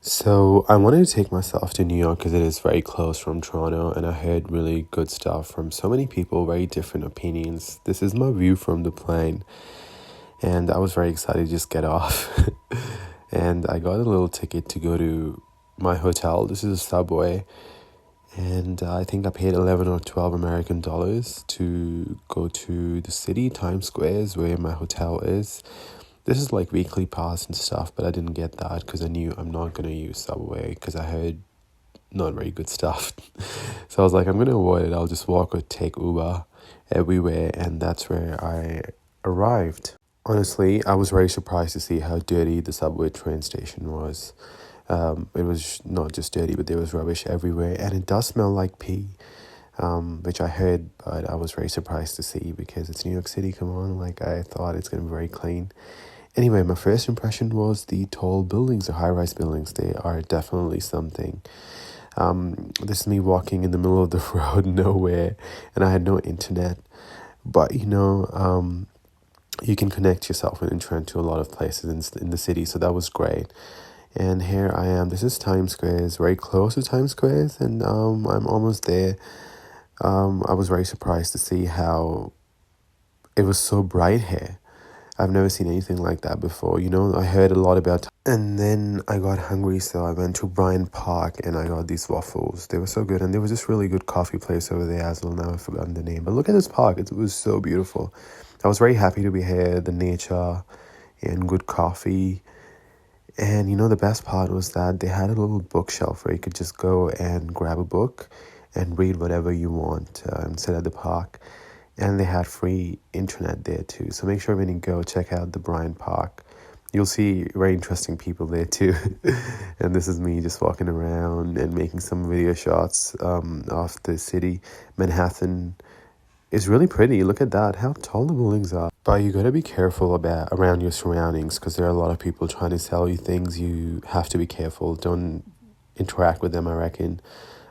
So I wanted to take myself to New York because it is very close from Toronto, and I heard really good stuff from so many people, very different opinions. This is my view from the plane, and I was very excited to just get off. And I got a little ticket to go to my hotel. This is a subway, and I think I paid 11 or 12 American dollars to go to the city, Times Square is where my hotel is. This is like weekly pass and stuff, but I didn't get that because I knew I'm not going to use Subway because I heard not very good stuff. So I was like, I'm going to avoid it. I'll just walk or take Uber everywhere. And that's where I arrived. Honestly, I was very surprised to see how dirty the subway train station was. It was not just dirty, but there was rubbish everywhere. And it does smell like pee, which I heard, but I was very surprised to see because it's New York City. Come on, like I thought it's going to be very clean. Anyway, my first impression was the tall buildings, the high-rise buildings. They are definitely something. This is me walking in the middle of the road, nowhere, and I had no internet. But, you can connect yourself with internet to a lot of places in the city, so that was great. And here I am. This is Times Square. It's very close to Times Square, and I'm almost there. I was very surprised to see how it was so bright here. I've never seen anything like that before. I heard a lot about. And then I got hungry, so I went to Bryant Park and I got these waffles. They were so good, and there was this really good coffee place over there as well. Now I've forgotten the name, but look at this park. It was so beautiful. I was very happy to be here. The nature and good coffee. And the best part was that they had a little bookshelf where you could just go and grab a book and read whatever you want and sit at the park. And they had free internet there too. So make sure when you go, check out the Bryant Park. You'll see very interesting people there too. And this is me just walking around and making some video shots of the city. Manhattan is really pretty. Look at that, how tall the buildings are. But you gotta be careful around your surroundings because there are a lot of people trying to sell you things. You have to be careful. Don't interact with them, I reckon.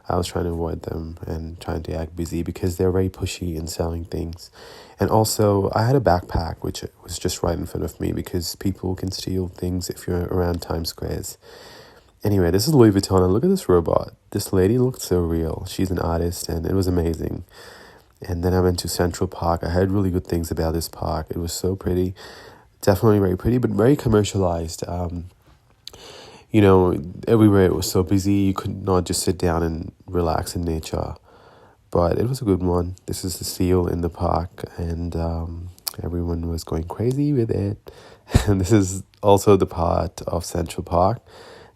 I was trying to avoid them and trying to act busy because they're very pushy in selling things. And also, I had a backpack, which was just right in front of me because people can steal things if you're around Times Squares. Anyway, this is Louis Vuitton, and look at this robot. This lady looked so real. She's an artist, and it was amazing. And then I went to Central Park. I heard really good things about this park. It was so pretty. Definitely very pretty, but very commercialized. Everywhere it was so busy, you could not just sit down and relax in nature. But it was a good one. This is the seal in the park, and everyone was going crazy with it. And this is also the part of Central Park.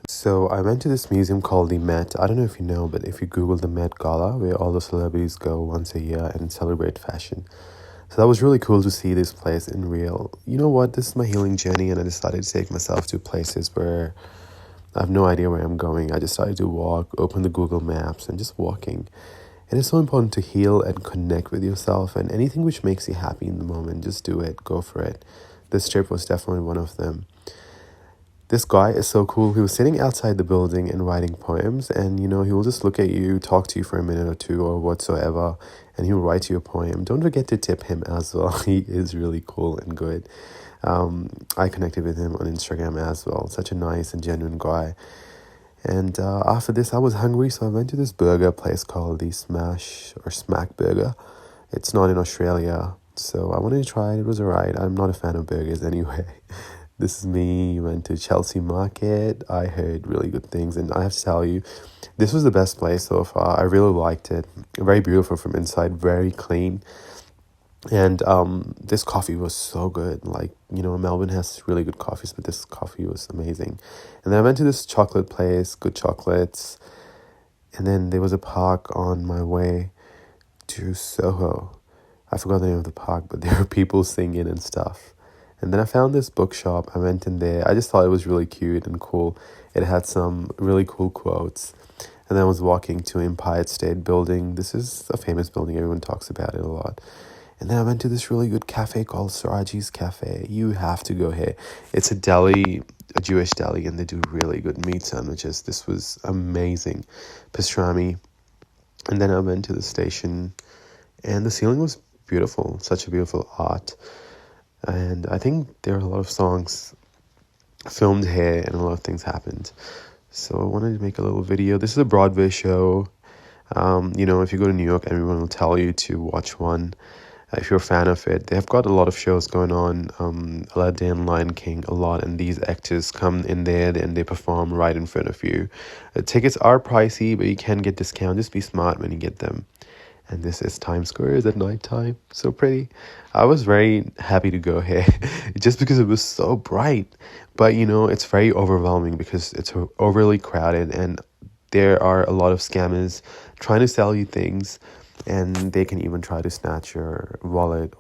So I went to this museum called the Met. I don't know if you know, but if you Google the Met Gala, where all the celebrities go once a year and celebrate fashion. So that was really cool to see this place in real. You know what? This is my healing journey, and I decided to take myself to places where I have no idea where I'm going. I just started to walk, open the Google Maps, and just walking. And it's so important to heal and connect with yourself, and anything which makes you happy in the moment, just do it, go for it. This trip was definitely one of them. This guy is so cool. He was sitting outside the building and writing poems, and he will just look at you, talk to you for a minute or two or whatsoever, and he will write you a poem. Don't forget to tip him as well. He is really cool and good. I connected with him on Instagram as well. Such a nice and genuine guy. And after this, I was hungry, so I went to this burger place called the Smash or Smack Burger. It's not in Australia, so I wanted to try it. It was alright. I'm not a fan of burgers anyway. This is me. Went to Chelsea Market. I heard really good things, and I have to tell you, this was the best place so far. I really liked it. Very beautiful from inside, very clean. And this coffee was so good. Like, Melbourne has really good coffees, but this coffee was amazing. And then I went to this chocolate place, good chocolates. And then there was a park on my way to Soho. I forgot the name of the park, but there were people singing and stuff. And then I found this bookshop. I went in there. I just thought it was really cute and cool. It had some really cool quotes. And then I was walking to Empire State Building. This is a famous building. Everyone talks about it a lot. And then I went to this really good cafe called Saraji's Cafe. You have to go here. It's a deli, a Jewish deli, and they do really good meat sandwiches. This was amazing. Pastrami. And then I went to the station, and the ceiling was beautiful. Such a beautiful art. And I think there are a lot of songs filmed here, and a lot of things happened. So I wanted to make a little video. This is a Broadway show. If you go to New York, everyone will tell you to watch one. If you're a fan of it, they have got a lot of shows going on. Aladdin, Lion King, a lot, and these actors come in there and they perform right in front of you. Tickets are pricey, but you can get discount. Just be smart when you get them. And this is Times Square is at night time. So pretty. I was very happy to go here just because it was so bright. But it's very overwhelming because it's overly crowded and there are a lot of scammers trying to sell you things, and they can even try to snatch your wallet,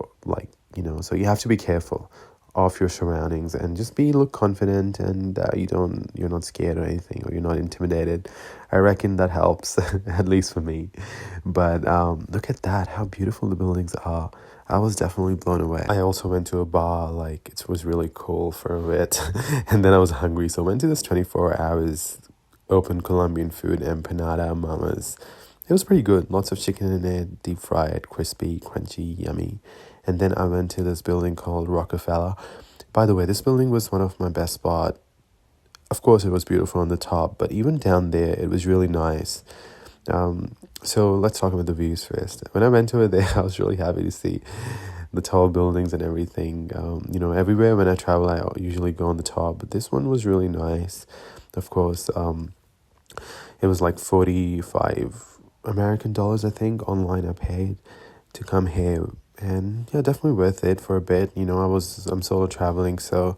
so you have to be careful of your surroundings and just look confident, and you're not scared or anything, or you're not intimidated. I reckon that helps at least for me. But look at that, how beautiful the buildings are. I was definitely blown away. I also went to a bar, it was really cool for a bit. And then I was hungry, so I went to this 24 hours open Colombian food, empanada mamas. It was pretty good. Lots of chicken in it, deep fried, crispy, crunchy, yummy. And then I went to this building called Rockefeller. By the way, this building was one of my best spots. Of course, it was beautiful on the top, but even down there, it was really nice. So let's talk about the views first. When I went to it there, I was really happy to see the tall buildings and everything. Everywhere when I travel, I usually go on the top, but this one was really nice. Of course, it was like 45 American dollars, I think, online I paid to come here. And yeah, definitely worth it for a bit. I'm solo traveling, so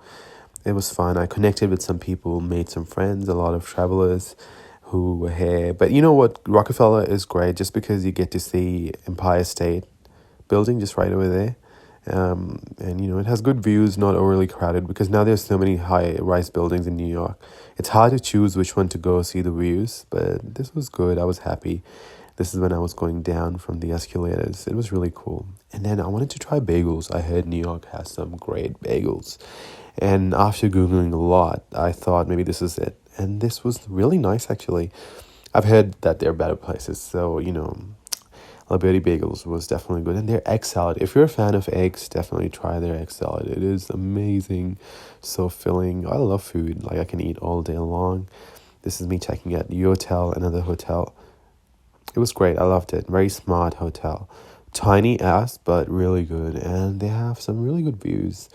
it was fun. I connected with some people, made some friends, a lot of travelers who were here. But you know what? Rockefeller is great just because you get to see Empire State Building just right over there. And it has good views, not overly crowded, because now there's so many high-rise buildings in New York. It's hard to choose which one to go see the views, but this was good. I was happy. This is when I was going down from the escalators. It was really cool. And then I wanted to try bagels. I heard New York has some great bagels. And after Googling a lot, I thought maybe this is it. And this was really nice, actually. I've heard that there are better places. So, Liberty Bagels was definitely good. And their egg salad. If you're a fan of eggs, definitely try their egg salad. It is amazing. So filling. I love food. I can eat all day long. This is me checking at Yotel, another hotel. It was great. I loved it. Very smart hotel. Tiny ass, but really good. And they have some really good views.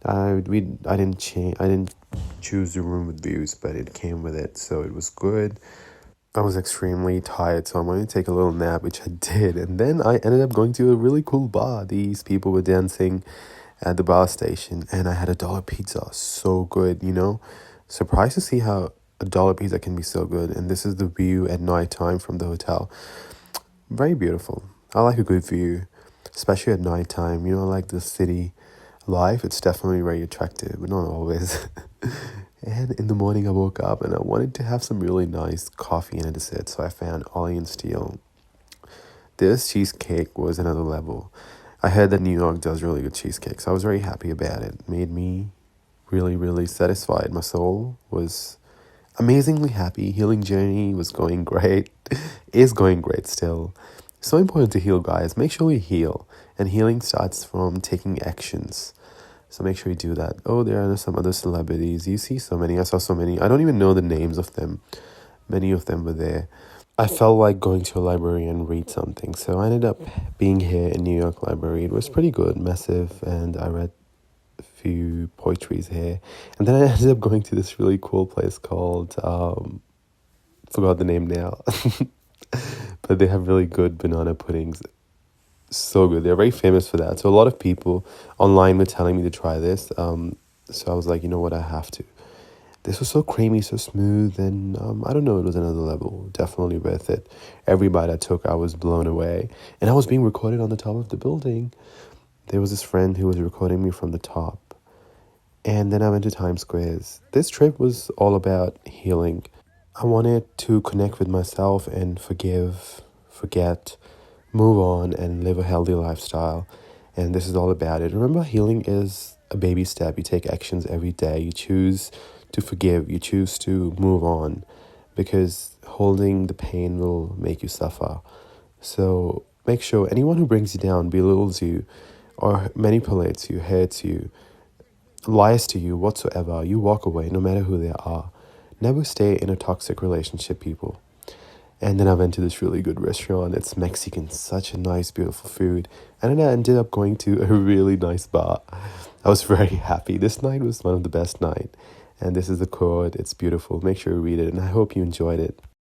I didn't choose the room with views, but it came with it, so it was good. I was extremely tired, so I wanted to take a little nap, which I did. And then I ended up going to a really cool bar. These people were dancing at the bar station, and I had a dollar pizza. So good, Surprised to see how a dollar pizza can be so good. And this is the view at nighttime from the hotel. Very beautiful. I like a good view, especially at nighttime. I like the city life. It's definitely very attractive, but not always. And in the morning I woke up and I wanted to have some really nice coffee and a dessert, so I found Ollie and Steele. This cheesecake was another level. I heard that New York does really good cheesecakes. I was very happy about it. It made me really, really satisfied. My soul was amazingly happy. Healing journey was going great. Is going great still. So important to heal, guys. Make sure you heal. And healing starts from taking actions. So make sure you do that. Oh, there are some other celebrities. You see so many. I saw so many. I don't even know the names of them. Many of them were there. I felt like going to a library and read something. So I ended up being here in New York Library. It was pretty good, massive. And I read a few poetries here. And then I ended up going to this really cool place called, forgot the name now. But they have really good banana puddings. So good. They're very famous for that. So a lot of people online were telling me to try this. So I was like, you know what, I have to. This was so creamy, so smooth, and I don't know, it was another level. Definitely worth it. Every bite I took, I was blown away. And I was being recorded on the top of the building. There was this friend who was recording me from the top. And then I went to Times Squares. This trip was all about healing. I wanted to connect with myself and forgive, forget, move on, and live a healthy lifestyle. And this is all about it. Remember, healing is a baby step. You take actions every day. You choose to forgive. You choose to move on, because holding the pain will make you suffer. So make sure anyone who brings you down, belittles you, or manipulates you, hurts you, lies to you whatsoever, you walk away no matter who they are. Never stay in a toxic relationship, people. And then I went to this really good restaurant. It's Mexican, such a nice, beautiful food. And then I ended up going to a really nice bar. I was very happy. This night was one of the best night. And this is the quote. It's beautiful. Make sure you read it. And I hope you enjoyed it.